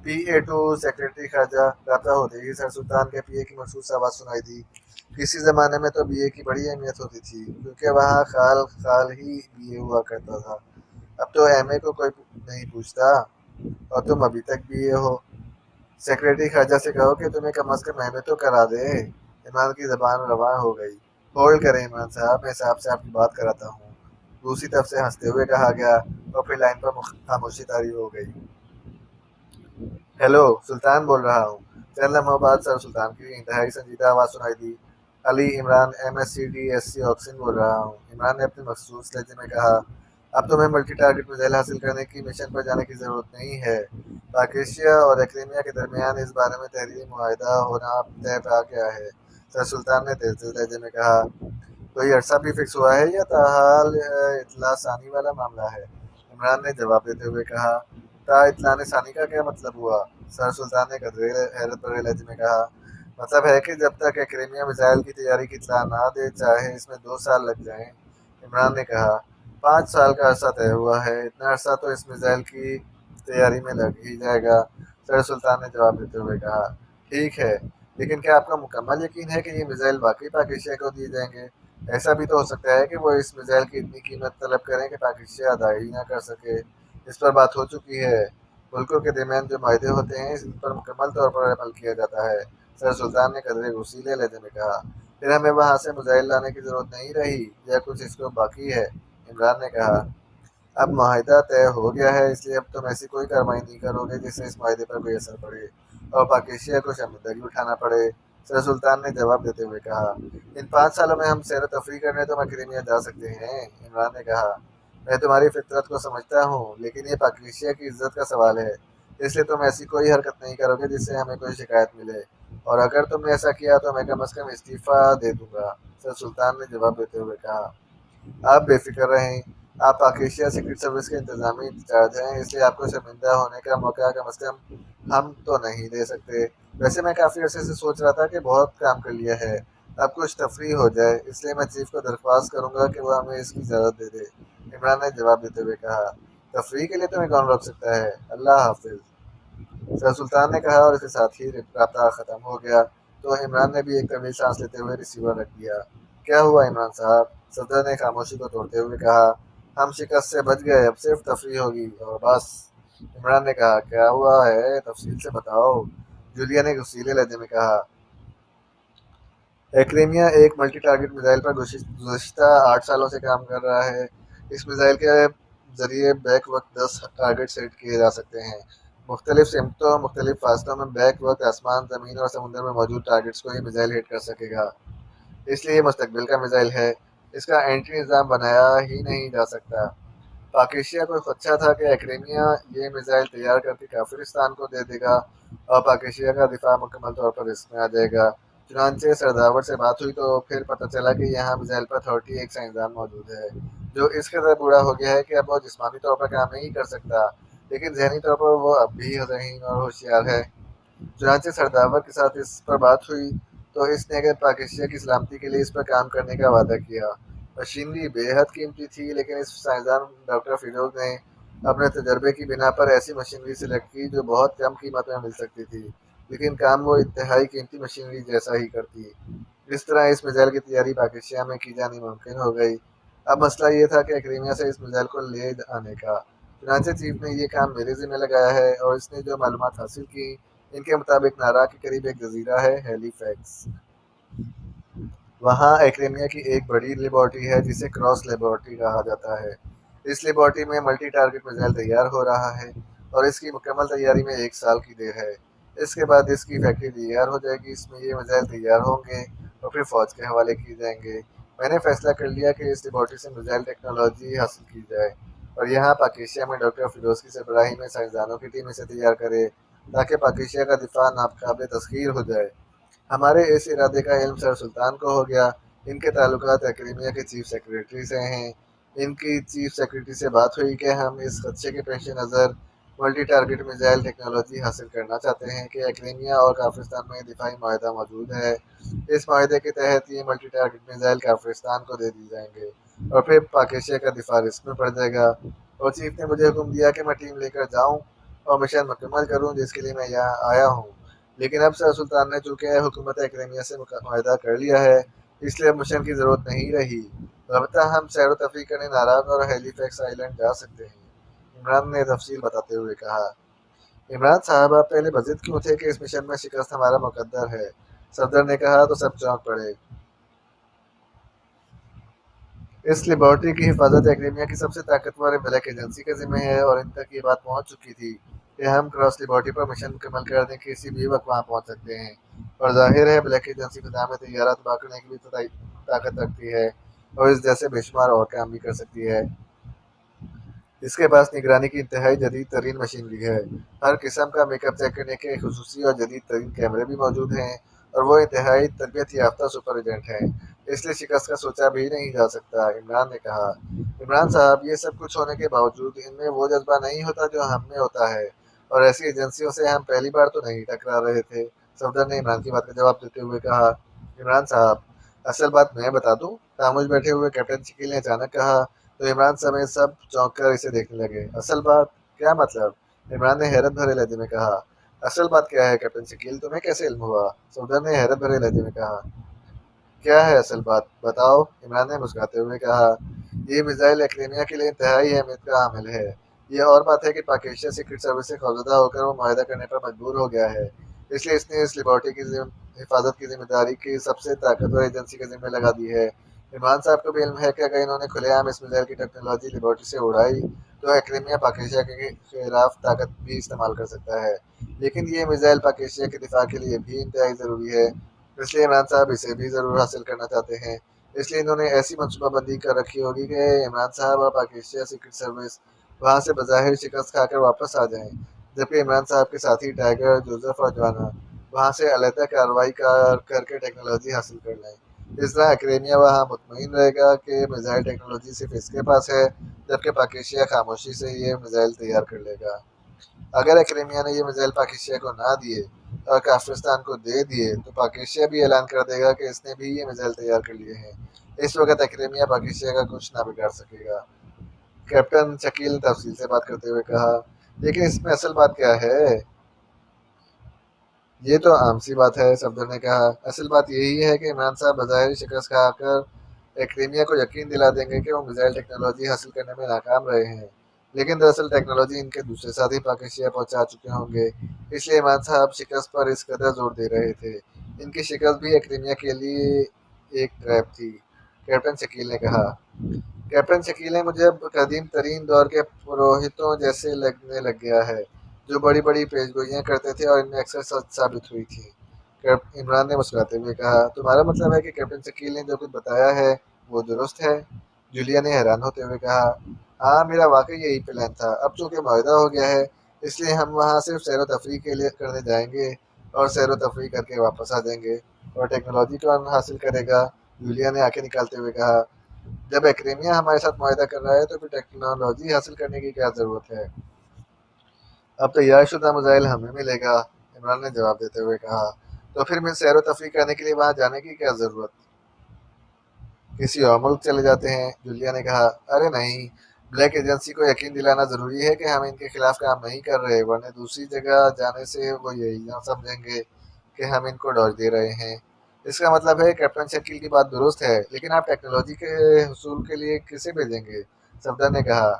S1: PA2 سیکریٹری خارجہ۔ رابطہ ہوتے ہی سر سلطان کے PA کی مخصوص آواز سنائی دی۔ کسی زمانے میں تو BA کی بڑی اہمیت ہوتی تھی، کیونکہ وہاں خال خال ہی BA ہوا کرتا تھا۔ اب تو MA کو کوئی نہیں پوچھتا، اور تم ابھی تک BA ہو۔ سیکریٹری خارجہ سے کہو کہ تمہیں کم از کم MA تو کرا دے۔ عمران کی زبان رواں ہو گئی۔ ہولڈ کریں عمران صاحب، میں صاحب سے آپ کی بات کراتا ہوں، دوسری طرف سے ہنستے ہوئے کہا گیا، اور پھر لائن پر خاموشی طاری ہو گئی۔ ہیلو، سلطان بول رہا ہوں۔ چند لمحوں بعد سر سلطان کی انتہائی سنجیدہ آواز سنائی دی۔ علی عمران، MSCDSC آکسین بول رہا ہوں۔ عمران نے اپنے مخصوص لہجے میں کہا۔ اب تمہیں ملٹی ٹارگٹ میزائل حاصل کرنے کی مشن پر جانے کی ضرورت نہیں ہے۔ پاکستان اور ایکریمیا کے درمیان اس بارے میں تحریری معاہدہ ہونا طے پا گیا ہے، سر سلطان نے تیز لہجے میں کہا۔ کوئی عرصہ بھی فکس ہوا ہے یا تاحال اطلاع ثانی والا معاملہ ہے؟ عمران نے جواب دیتے ہوئے کہا۔ تا اطلاع ثانی کا کیا مطلب ہوا؟ سر سلطان نے قدرے حیرت بھرے لہجے میں کہا۔ مطلب ہے کہ جب تک ایکریمیا میزائل کی تیاری کی اطلاع نہ دے، چاہے اس میں 2 سال لگ جائیں۔ عمران نے کہا۔ 5 سال کا عرصہ طے ہوا ہے، اتنا عرصہ تو اس میزائل کی تیاری میں لگ ہی جائے گا، سر سلطان نے جواب دیتے ہوئے کہا۔ ٹھیک ہے، لیکن کیا آپ کو مکمل یقین ہے کہ یہ میزائل واقعی پاکستان کو دیے جائیں گے؟ ایسا بھی تو ہو سکتا ہے کہ وہ اس میزائل کی اتنی قیمت طلب کریں کہ پاکستان ادائیگی نہ کر سکے۔ اس پر بات ہو چکی ہے، ملکوں کے درمیان جو معاہدے ہوتے ہیں ان پر مکمل طور پر عمل کیا جاتا ہے، سر سلطان نے قدرے غصیلے لہجے میں کہا۔ پھر ہمیں وہاں سے میزائل لانے کی ضرورت نہیں رہی، یا کچھ اس کو باقی ہے؟ عمران نے کہا۔ اب معاہدہ طے ہو گیا ہے، اس لیے اب تم ایسی کوئی کارروائی نہیں کرو گے جس سے اس معاہدے پر کوئی اثر پڑے اور پاکستان کو شرمندگی اٹھانا پڑے، سر سلطان نے جواب دیتے ہوئے کہا۔ ان 5 سالوں میں ہم سیر و تفریح کرنے تو ایکریمیا جا سکتے ہیں، عمران نے کہا۔ میں تمہاری فطرت کو سمجھتا ہوں، لیکن یہ پاکستان کی عزت کا سوال ہے، اس لیے تم ایسی کوئی حرکت نہیں کرو گے جس سے ہمیں کوئی شکایت ملے، اور اگر تم نے ایسا کیا تو میں کم از کم استعفیٰ دے دوں گا، سر سلطان نے جواب دیتے ہوئے کہا۔ آپ بے فکر رہیں، آپ پاکستان سیکرٹ سروس کے انتظامی انچارج ہیں، اس لیے آپ کو شرمندہ ہونے کا موقع کم از کم ہم تو نہیں دے سکتے۔ ویسے میں کافی عرصے سے سوچ رہا تھا کہ بہت کام کر لیا ہے، اب کچھ تفریح ہو جائے، اس لیے میں چیف کو درخواست کروں گا کہ وہ ہمیں اس کی اجازت دے دے، عمران نے جواب دیتے ہوئے کہا۔ تفریح کے لیے تمہیں کون روک سکتا ہے؟ اللہ حافظ، سر سلطان نے کہا، اور اس کے ساتھ ہی رابطہ ختم ہو گیا۔ تو عمران نے بھی ایک طویل سانس لیتے ہوئے ریسیور رکھ دیا۔ کیا ہوا عمران صاحب؟ صدر نے خاموشی کو توڑتے ہوئے کہا۔ ہم شکست سے بچ گئے، اب صرف تفریح ہوگی اور بس، عمران نے کہا۔ کیا ہوا ہے، تفصیل سے بتاؤ، جولیا نے غصیلے لہجے میں کہا۔ ایکریمیا ایک ملٹی ٹارگٹ میزائل پر گزشتہ 8 سالوں سے کام کر رہا ہے۔ اس میزائل کے ذریعے بیک وقت 10 ٹارگٹ سیٹ کیے جا سکتے ہیں، مختلف سمتوں، مختلف فاصلوں میں بیک وقت آسمان، زمین اور سمندر میں موجود ٹارگٹس کو یہ میزائل ہٹ کر سکے گا۔ اس لیے یہ مستقبل کا میزائل ہے، اس کا اینٹی نظام بنایا ہی نہیں جا سکتا۔ پاکستان کو خدشہ تھا کہ ایکریمیا یہ میزائل تیار کر کے کافرستان کو دے دے گا اور پاکستان کا دفاع مکمل طور پر رسک میں آ جائے گا۔ چنانچہ سرداور سے بات ہوئی تو پھر پتہ چلا کہ یہاں میزائل پر اتھارٹی ایک سائنسدان موجود ہے، جو اس قدر بوڑھا ہو گیا ہے کہ اب وہ جسمانی طور پر کام نہیں کر سکتا، لیکن ذہنی طور پر وہ اب بھی ذہین اور ہوشیار ہے۔ چنانچہ سرداور کے ساتھ اس پر بات ہوئی تو اس نے پاکستان کی سلامتی کے لیے اس پر کام کرنے کا وعدہ کیا۔ مشینری بے حد قیمتی تھی، لیکن اس سائنسدان ڈاکٹر فیروز نے اپنے تجربے کی بنا پر ایسی مشینری سلیکٹ کی جو بہت کم قیمت میں مل سکتی تھی، لیکن کام وہ انتہائی قیمتی مشینری جیسا ہی کرتی۔ اس طرح اس میزائل کی تیاری پاکستان میں کی جانی ممکن ہو گئی۔ اب مسئلہ یہ تھا کہ ایکریمیا سے اس میزائل کو لے آنے کا۔ چنانچہ چیف نے یہ کام میرے ذمہ لگایا ہے، اور اس نے جو معلومات حاصل کی ان کے مطابق نارا کے قریب ایک جزیرہ ہے، ہیلی فیکس۔ وہاں ایکریمیا کی ایک بڑی لیبارٹری ہے جسے کراس لیبارٹری کہا جاتا ہے۔ اس لیبارٹری میں ملٹی ٹارگٹ میزائل تیار ہو رہا ہے اور اس کی مکمل تیاری میں 1 سال کی دیر ہے۔ اس کے بعد اس کی فیکٹری تیار ہو جائے گی، اس میں یہ میزائل تیار ہوں گے اور پھر فوج کے حوالے کیے جائیں گے۔ میں نے فیصلہ کر لیا کہ اس لیبارٹری سے میزائل ٹیکنالوجی حاصل کی جائے اور یہاں پاکیشیا میں ڈاکٹر فیروز کی سربراہی میں سائنسدانوں کی ٹیم اسے تیار کرے تاکہ پاکیشیا کا دفاع ناقابل تسخیر ہو جائے۔ ہمارے اس ارادے کا علم سر سلطان کو ہو گیا۔ ان کے تعلقات اکیڈمیا کے چیف سیکریٹری سے ہیں۔ ان کی چیف سیکریٹری سے بات ہوئی کہ ہم اس خدشے کے پیش نظر ملٹی ٹارگٹ میزائل ٹیکنالوجی حاصل کرنا چاہتے ہیں کہ اکیڈمیا اور کافرستان میں دفاعی معاہدہ موجود ہے۔ اس معاہدے کے تحت یہ ملٹی ٹارگٹ میزائل کافرستان کو دے دی جائیں گے اور پھر پاکیشیا کا دفاع رسک میں پڑ جائے گا۔ اور چیف نے مجھے حکم دیا کہ میں ٹیم لے کر جاؤں اور مشن مکمل کروں جس کے لیے میں یہاں آیا ہوں۔ لیکن اب سر سلطان نے چونکہ حکومت اکیڈمیا سے معاہدہ کر لیا ہے، اس لیے اب مشن کی ضرورت نہیں رہی۔ البتہ ہم سیر و تفریح کرنے ناران اور ہیلی فیکس آئلینڈ جا سکتے ہیں، عمران نے تفصیل بتاتے ہوئے کہا۔ عمران صاحب، آپ پہلے بضد کیوں تھے کہ اس مشن میں شکست ہمارا مقدر ہے؟ صفدر نے کہا تو سب چونک پڑے۔ اس لیبارٹری کی حفاظت اکیڈمیا کی سب سے طاقتور بلیک ایجنسی کے ذمہ ہے اور ان تک یہ بات پہنچ چکی تھی کہ ہم کراس لیبارٹری پر مشن مکمل کرنے کے کسی بھی وقت وہاں پہنچ سکتے ہیں۔ اور ظاہر ہے بلیک ایجنسی فضا میں طیارہ تباہ کرنے کی بھی طاقت رکھتی ہے اور اس جیسے بے شمار اور کام بھی کر سکتی ہے۔ اس کے پاس نگرانی کی انتہائی جدید ترین مشینری ہے۔ ہر قسم کا میک اپ چیک کرنے کے خصوصی اور جدید ترین کیمرے بھی موجود ہیں اور وہ انتہائی تربیت یافتہ سپر ایجنٹ ہیں۔ اس لیے شکست کا سوچا بھی نہیں جا سکتا، عمران نے کہا۔ عمران صاحب، یہ سب کچھ ہونے کے باوجود ان میں وہ جذبہ نہیں ہوتا جو ہم میں ہوتا ہے اور ایسی ایجنسیوں سے ہم پہلی بار تو نہیں ٹکرا رہے تھے، صفدر نے عمران کی بات کا جواب دیتے ہوئے کہا۔ عمران صاحب، اصل بات میں بتا دوں، خاموش بیٹھے ہوئے کیپٹن شکیل نے اچانک کہا تو عمران سمیت سب چونک کر اسے دیکھنے لگے۔ اصل بات؟ کیا مطلب؟ عمران نے حیرت بھرے لہجے میں کہا۔ اصل بات کیا ہے کیپٹن شکیل، تمہیں کیسے علم ہوا؟ صفدر نے حیرت بھرے لہجے میں کہا۔ کیا ہے اصل بات؟ بتاؤ، عمران نے مسکراتے ہوئے کہا۔ یہ میزائل اکیڈمیا کے لیے انتہائی اہمیت کا حامل ہے۔ یہ اور بات ہے کہ پاکیشیا سیکرٹ سروس سے خوفزدہ ہو کر وہ معاہدہ کرنے پر مجبور ہو گیا ہے، اس لیے اس نے اس لیبارٹری کی حفاظت کی ذمہ داری کی سب سے طاقتور ایجنسی کے ذمہ لگا دی ہے۔ عمران صاحب کو بھی علم ہے کہ اگر انہوں نے کھلے عام اس میزائل کی ٹیکنالوجی لیبارٹری سے اڑائی تو اکیڈمیا پاکیشیا کے خلاف طاقت بھی استعمال کر سکتا ہے، لیکن یہ میزائل پاکیشیا کے دفاع کے لیے بھی انتہائی ضروری ہے، اس لیے عمران صاحب اسے بھی ضرور حاصل کرنا چاہتے ہیں۔ اس لیے انہوں نے ایسی منصوبہ بندی کر رکھی ہوگی کہ عمران صاحب اور پاکیشیا سیکرٹ سروس وہاں سے بظاہر شکست کھا کر واپس آ جائیں، جبکہ عمران صاحب کے ساتھی ٹائیگر، جوزف اور جوانا وہاں سے علیحدہ کارروائی کر کے ٹیکنالوجی حاصل کر لیں۔ اس طرح اکیڈمیا وہاں مطمئن رہے گا کہ میزائل ٹیکنالوجی صرف اس کے پاس ہے، جبکہ پاکیشیا خاموشی سے یہ میزائل تیار کر لے گا۔ اگر اکیڈمیا نے یہ میزائل پاکیشیا کو نہ دیے اور کافرستان کو دے دیے تو پاکیشیا بھی اعلان کر دے گا کہ اس نے بھی یہ میزائل تیار کر لیے ہیں۔ اس وقت اکیڈمیا پاکیشیا کا کچھ نہ بگاڑ سکے گا، کیپٹن شکیل نے تفصیل سے بات کرتے ہوئے کہا۔ لیکن اس میں اصل بات کیا ہے؟ یہ تو عام سی بات ہے، صفدر نے کہا۔ اصل بات یہی ہے کہ عمران صاحب بظاہر شکست کھا کر اکیڈمیا کو یقین دلا دیں گے کہ وہ میزائل ٹیکنالوجی حاصل کرنے میں ناکام رہے ہیں، لیکن دراصل ٹیکنالوجی ان کے دوسرے ساتھی پاکیشیا پہنچا چکے ہوں گے۔ اس لیے عمران صاحب شکست پر اس قدر زور دے رہے تھے۔ ان کی شکست بھی اکیڈمیا کے لیے ایک ٹریپ تھی، کیپٹن شکیل نے کہا۔ کیپٹن شکیل نے مجھے اب قدیم ترین دور کے پروہتوں جیسے لگنے لگ گیا ہے، جو بڑی بڑی پیش گوئیاں کرتے تھے اور ان میں اکثر سچ ثابت ہوئی تھیں، عمران نے مسکراتے ہوئے کہا۔ تمہارا مطلب ہے کہ کیپٹن شکیل نے جو کچھ بتایا ہے وہ درست ہے؟ جولیا نے حیران ہوتے ہوئے کہا۔ ہاں، میرا واقعی یہی پلان تھا۔ اب چونکہ معاہدہ ہو گیا ہے، اس لیے ہم وہاں صرف سیر و تفریح کے لیے کرنے جائیں گے اور سیر و تفریح کر کے واپس آ جائیں گے۔ اور ٹیکنالوجی کون حاصل کرے گا؟ جولیا نے آنکھیں نکالتے ہوئے کہا۔ جب اکیڈمیا ہمارے ساتھ معاہدہ کر رہا ہے تو پھر ٹیکنالوجی حاصل کرنے کی کیا ضرورت ہے؟ اب تیار شدہ میزائل ہمیں ملے گا، عمران نے جواب دیتے ہوئے کہا۔ تو پھر میں سیر و تفریح کرنے کے لیے وہاں جانے کی کیا ضرورت؟ کسی اور ملک چلے جاتے ہیں، جولیا نے کہا۔ ارے نہیں، بلیک ایجنسی کو یقین دلانا ضروری ہے کہ ہم ان کے خلاف کام نہیں کر رہے، ورنہ دوسری جگہ جانے سے وہ یہی نہ سمجھیں گے کہ ہم ان کو ڈوج دے رہے ہیں۔ اس کا مطلب ہے کیپٹن شکیل کی بات درست ہے، لیکن آپ ٹیکنالوجی کے حصول کے لیے کسے بھیجیں گے؟ صفدر نے کہا۔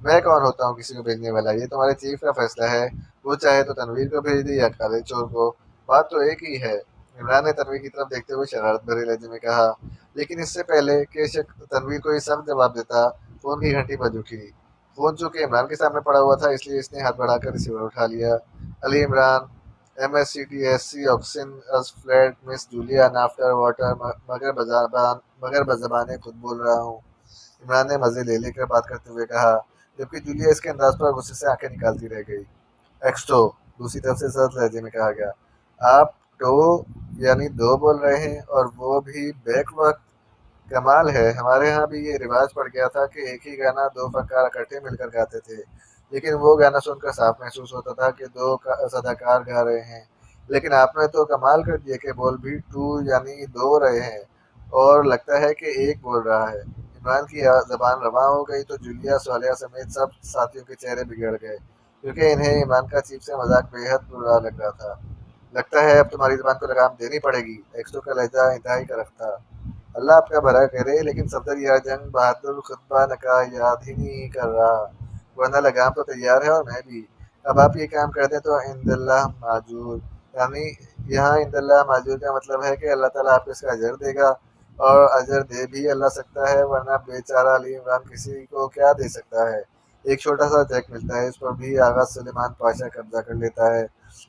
S1: میں کون ہوتا ہوں کسی کو بھیجنے والا؟ یہ تمہارے چیف کا فیصلہ ہے، وہ چاہے تو تنویر کو بھیج دے یا خالد چور کو، بات تو ایک ہی ہے، عمران نے تنویر کی طرف دیکھتے ہوئے شرارت بھرے لہجے میں کہا۔ لیکن اس سے پہلے کہ تنویر کو یہ سخت جواب دیتا، فون کی گھنٹی بج اٹھی۔ فون چونکہ عمران کے سامنے پڑا ہوا تھا، اس لیے اس نے ہاتھ بڑھا کر ریسیور اٹھا لیا۔ علی عمران، MSCTSC آکسن از فلیٹ مس جولیا آفٹر واٹر، مگر بزبانیں خود بول رہا ہوں، عمران نے مزے لے لے کر بات کرتے ہوئے کہا، جبکہ جولیا اس کے انداز پر غصے سے آنکھیں نکالتی رہ گئی۔ ایکسٹو، دوسری طرف سے سرد لہجے میں کہا گیا۔ آپ ٹو یعنی دو بول رہے ہیں، اور وہ بھی بیک وقت؟ کمال ہے، ہمارے ہاں بھی یہ رواج پڑ گیا تھا کہ ایک ہی گانا دو فنکار اکٹھے مل کر گاتے تھے، لیکن وہ گانا سن کر صاف محسوس ہوتا تھا کہ دو صداکار گا رہے ہیں۔ لیکن آپ نے تو کمال کر دیا کہ بول بھی ٹو یعنی دو رہے ہیں، اور لگتا ہے کہ ایک بول رہا ہے۔ عمران کی زبان رواں ہو گئی تو جولیا، صالحہ سمیت سب ساتھیوں کے چہرے بگڑ گئے، کیونکہ انہیں عمران کا چیف سے مذاق بے حد برا لگ رہا تھا۔ لگتا ہے اب تمہاری زبان کو لگام دینی پڑے گی، ایکسٹو کا لہجہ انتہائی کرخت تھا۔ اللہ آپ کا بھلا کرے، لیکن صفدر یا جنگ بہادر خطبہ نکاح یاد ہی نہیں کر رہا، ورنہ لگام تو تیار ہے، اور میں بھی۔ اب آپ یہ کام کر دیں تو عند اللہ ماجور، یعنی یہاں عند اللہ ماجور کا مطلب ہے کہ اللہ تعالیٰ آپ کو اس کا اجر دے گا، اور اجر دے بھی اللہ سکتا ہے، ورنہ بیچارہ علی عمران کسی کو کیا دے سکتا ہے؟ ایک چھوٹا سا چیک ملتا ہے، اس پر بھی آغا سلیمان پاشا قبضہ کر لیتا ہے۔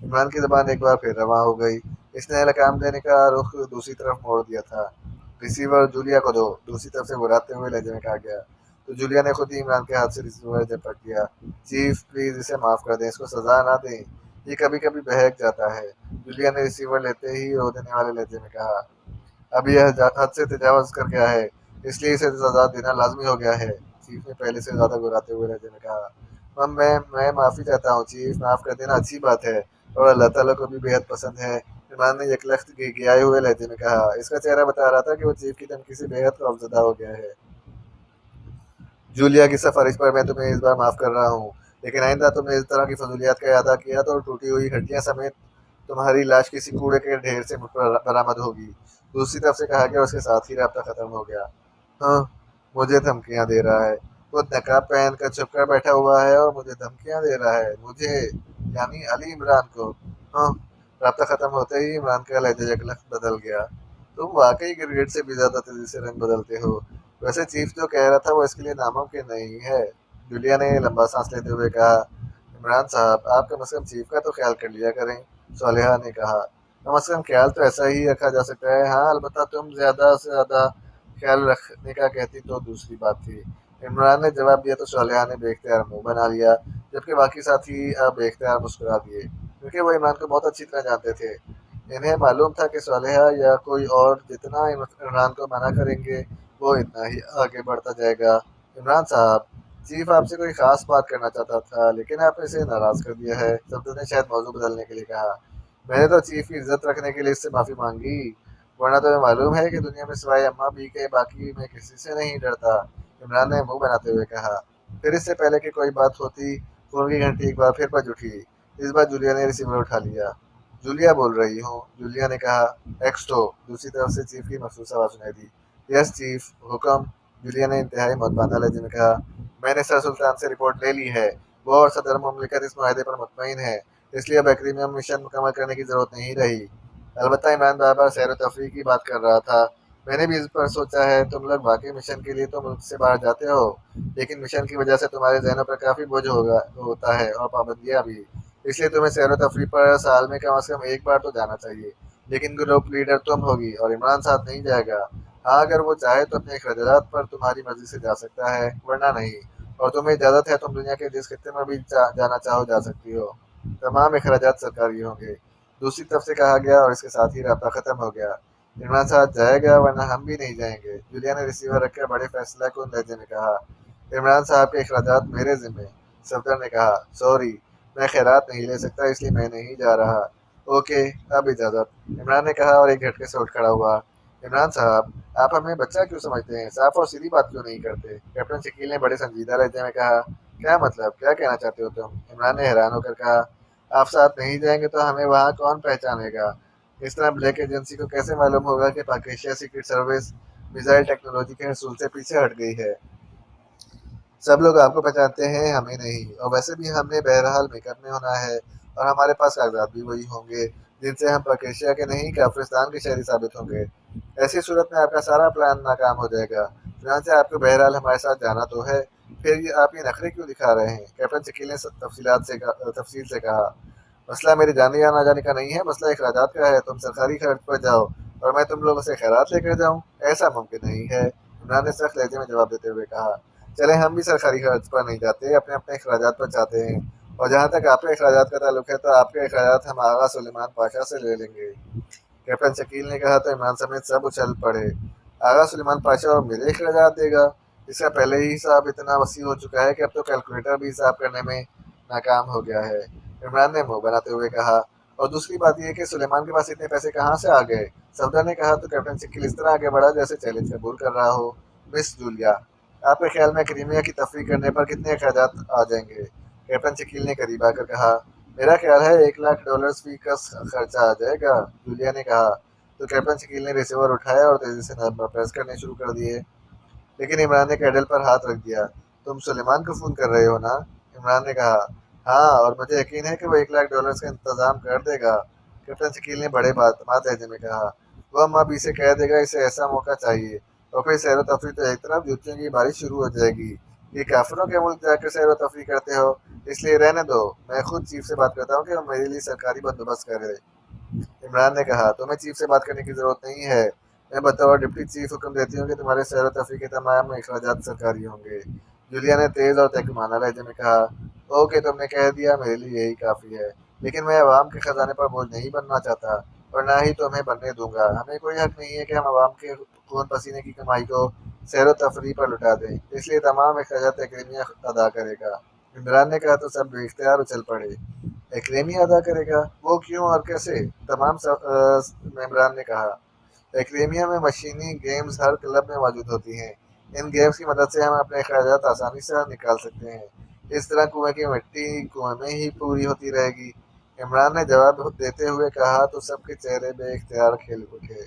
S1: عمران کی زبان ایک بار پھر رواں ہو گئی، اس نے لگام دینے کا رخ دوسری طرف موڑ دیا تھا۔ ریسیور جولیا کو دو، دوسری طرف سے براتے ہوئے لہجے میں کہا گیا، تو جولیا نے خود ہی عمران کے ہاتھ سے ریسیور جھپٹ دیا۔ چیف پلیز اسے معاف کر دیں، اس کو سزا نہ دیں، یہ کبھی کبھی بہک جاتا ہے، جولیا نے ریسیور لیتے ہی رو دینے والے لہجے میں کہا۔ اب یہ حد سے تجاوز کر گیا ہے، اس لیے اسے سزا دینا لازمی ہو گیا ہے، چیف نے پہلے سے زیادہ گراتے ہوئے لہجے میں کہا۔ میں معافی چاہتا ہوں چیف، معاف کر دینا اچھی بات ہے، اور اللہ تعالیٰ کو بھی بے حد پسند ہے، عمران نے یکلخت گیائے ہوئے لہجے میں کہا۔ اس کا چہرہ بتا رہا تھا کہ وہ چیف کی دھمکی سے بے حد خوفزدہ ہو گیا ہے۔ جولیا کی سفارش پر میں تمہیں اس بار معاف کر رہا ہوں، لیکن آئندہ تم نے اس طرح کی فضولیات کا اعادہ کیا تو ٹوٹی ہوئی ہڈیاں سمیت تمہاری لاش کسی کوڑے کے ڈھیر سے مجھ پر برآمد ہوگی۔ دوسری طرف سے کہا گیا، اس کے ساتھ ہی رابطہ ختم ہو گیا۔ ہاں، مجھے دھمکیاں دے رہا ہے، وہ نقاب پہن کر چھپ کر بیٹھا ہوا ہے اور مجھے دھمکیاں دے رہا ہے، مجھے یعنی علی عمران کو؟ ہاں۔ رابطہ ختم ہوتے ہی عمران کا لہجہ یکلخت بدل گیا۔ تم واقعی گرگٹ سے بھی زیادہ تیزی سے رنگ بدلتے ہو، ویسے چیف جو کہہ رہا تھا وہ اس کے لیے ناممکن نہیں ہے، جولیا نے لمبا سانس لیتے ہوئے کہا۔ عمران صاحب، آپ کم از کم چیف کا تو خیال کر لیا کریں، صالحہ نے کہا۔ کم از کم خیال تو ایسا ہی رکھا جا سکتا ہے، ہاں البتہ تم زیادہ سے زیادہ خیال رکھنے کا کہتی تو دوسری بات تھی، عمران نے جواب دیا تو صالحہ نے بے اختیار منہ بنا لیا، جبکہ باقی ساتھی بے اختیار مسکرا دیے، کیونکہ وہ عمران کو بہت اچھی طرح جانتے تھے۔ انہیں معلوم تھا کہ صالحہ یا کوئی اور جتنا عمران کو منع کریں گے وہ اتنا ہی آگے بڑھتا جائے گا۔ عمران صاحب، چیف آپ سے کوئی خاص بات کرنا چاہتا تھا، لیکن آپ نے اسے ناراض کر دیا ہے، صفدر نے شاید موضوع بدلنے کے لیے کہا۔ میں نے تو چیف کی عزت رکھنے کے لیے اس سے معافی مانگی، ورنہ تمہیں معلوم ہے کہ دنیا میں سوائے اماں بی کے باقی میں کسی سے نہیں ڈرتا، عمران نے منہ بناتے ہوئے کہا۔ پھر اس سے پہلے کہ کوئی بات ہوتی، فون کی گھنٹی ایک بار پھر بج اٹھی۔ اس بار جولیا نے ریسیور اٹھا لیا۔ جولیا بول رہی ہوں، جولیا نے کہا۔ ایکسٹو، دوسری طرف سے چیف کی مخصوص آواز سنائی دی۔ یس چیف، حکم، جولیا نے انتہائی مدبانہ لہجے میں کہا۔ میں نے سر سلطان سے رپورٹ لے لی ہے، وہ اور صدر مملکت اس معاہدے پر مطمئن ہے، اس لیے اب ایگریمنٹ مشن مکمل کرنے کی ضرورت نہیں رہی۔ البتہ عمران بار بار سیر و تفریح کی بات کر رہا تھا، میں نے بھی اس پر سوچا ہے، تم لوگ واقعی مشن کے لیے تو ملک سے باہر جاتے ہو، لیکن مشن کی وجہ سے تمہارے ذہنوں پر کافی بوجھ ہوتا ہے اور پابندیاں بھی، اس لیے تمہیں سیر و تفریح پر سال میں کم از کم ایک بار تو جانا چاہیے، لیکن گروپ لیڈر تم ہوگی اور عمران ساتھ نہیں جائے گا۔ ہاں اگر وہ چاہے تو اپنے اخراجات پر تمہاری مرضی سے جا سکتا ہے، ورنہ نہیں، اور تمہیں اجازت ہے تم دنیا کے جس خطے میں بھی جانا چاہو جا سکتی ہو، تمام اخراجات سرکاری ہوں گے، دوسری طرف سے کہا گیا، اور اس کے ساتھ ہی رابطہ ختم ہو گیا۔ عمران صاحب جائے گا، ورنہ ہم بھی نہیں جائیں گے، جولیا نے ریسیور رکھ کر بڑے فیصلہ کن لہجے میں کہا۔ عمران صاحب کے اخراجات میرے ذمے، صفدر نے کہا۔ سوری، میں خیرات نہیں لے سکتا، اس لیے میں نہیں جا رہا۔ اوکے، اب اجازت، عمران نے کہا اور ایک جھٹکے سے اٹھ کھڑا ہوا۔ عمران صاحب، آپ ہمیں بچہ کیوں سمجھتے ہیں، صاف اور سیدھی بات کیوں نہیں کرتے، کیپٹن شکیل نے بڑے سنجیدہ لہجے میں کہا۔ کیا مطلب، کیا کہنا چاہتے ہو تم، عمران نے حیران ہو کر کہا۔ آپ ساتھ نہیں جائیں گے تو ہمیں وہاں کون پہچانے گا، اس طرح بلیک ایجنسی کو کیسے معلوم ہوگا کہ پاک Asia secret service missile technology کے حصول سے پیچھے ہٹ گئی ہے؟ سب لوگ آپ کو پہچانتے ہیں، ہمیں نہیں، اور ویسے بھی ہم نے بہرحال میک اپ میں ہونا ہے، اور ہمارے پاس کاغذات بھی وہی ہوں گے جن سے ہم پاک ایشیا کے نہیں کافرستان کے شہری ثابت ہوں گے۔ ایسی صورت میں آپ کا سارا پلان ناکام ہو جائے گا، چنانچہ آپ کو بہرحال ہمارے ساتھ جانا تو ہے، پھر آپ یہ نخرے کیوں دکھا رہے ہیں؟ کیپٹن شکیل نے تفصیل سے کہا۔ مسئلہ میرے جانے یا نہ جانے کا نہیں ہے، مسئلہ اخراجات کا ہے۔ تم سرکاری خرچ پر جاؤ اور میں تم لوگوں سے خیرات لے کر جاؤں، ایسا ممکن نہیں ہے، عمران نے سخت لہجے میں جواب دیتے ہوئے کہا۔ چلیں ہم بھی سرکاری خرچ پر نہیں جاتے، اپنے اپنے اخراجات پر جاتے ہیں، اور جہاں تک آپ کے اخراجات کا تعلق ہے تو آپ کے اخراجات ہم آغا سلیمان پاشا سے لے لیں گے۔ کیپٹن شکیل نے کہا تو عمران سمیت سب اچھل پڑے۔ آغا سلیمان پاشا اور میرے اخراجات دے گا؟ اس کا پہلے ہی حساب اتنا وسیع ہو چکا ہے کہ اب تو کیلکولیٹر بھی حساب کرنے میں ناکام ہو گیا ہے، عمران نے منہ بناتے ہوئے کہا۔ اور دوسری بات یہ کہ سلیمان کے پاس اتنے پیسے کہاں سے آ گئے؟ صفدر نے کہا تو کیپٹن شکیل اس طرح آگے بڑھا جیسے چیلنج قبول کر رہا ہو۔ مس جولیا، آپ کے خیال میں کرائمیا کی تفریح کرنے پر کتنے اخراجات آ جائیں گے؟ کیپٹن شکیل نے قریب آ کر کہا۔ میرا خیال ہے $1,00,000 فی کس خرچہ آ جائے گا، جولیا نے کہا۔ تو کیپٹن شکیل نے ریسیور اٹھایا اور تیزی سے نمبر پریس کرنے شروع کر دیے، لیکن عمران نے کیڈل پر ہاتھ رکھ دیا۔ تم سلیمان کو فون کر رہے ہو نا؟ عمران نے کہا۔ ہاں، اور مجھے یقین ہے کہ وہ $1,00,000 کا انتظام کر دے گا، کیپٹن شکیل نے بڑے بات لہجے میں کہا۔ وہ اما ابھی سے کہہ دے گا اسے ایسا موقع چاہیے، اور پھر سیر و تفریح تو ایک طرف جوتیوں کی بارش شروع ہو جائے گی۔ یہ کافروں کے ملک جا کر سیر و تفریح کرتے ہو، اس لیے رہنے دو، میں خود چیف سے بات کرتا ہوں کہ وہ میرے لیے سرکاری بندوبست کرے۔ عمران نے کہا۔ تمہیں چیف سے بات کرنے کی ضرورت نہیں ہے، میں بطور ڈپٹی چیف حکم دیتی ہوں کہ تمہارے سیر و تفریح کے تمام اخراجات سرکاری ہوں گے، جولیا نے تیز اور تحکمانہ لہجے میں کہا۔ اوکے، تم نے کہہ دیا، میرے لیے یہی کافی ہے، لیکن میں عوام کے خزانے پر بوجھ نہیں بننا چاہتا، اور نہ ہی تمہیں بننے دوں گا۔ ہمیں کوئی حق نہیں ہے کہ ہم عوام کے خون پسینے کی کمائی کو سیر و تفریح پر لٹا دیں، اس لیے تمام اخراجات ایکڈیمیا ادا کرے گا۔ عمران نے کہا تو سب بے اختیار اچھل پڑے۔ ایکڈیمیا ادا کرے گا؟ وہ کیوں اور کیسے؟ تمام ممبران نے کہا۔ ایکڈیمیا میں مشینی گیمز ہر کلب میں موجود ہوتی ہیں، ان گیمز کی مدد سے ہم اپنے اخراجات آسانی سے نکال سکتے ہیں، اس طرح کنویں کی مٹی کنویں میں ہی پوری ہوتی رہے گی، عمران نے جواب دیتے ہوئے کہا تو سب کے چہرے بے اختیار کھل اٹھے۔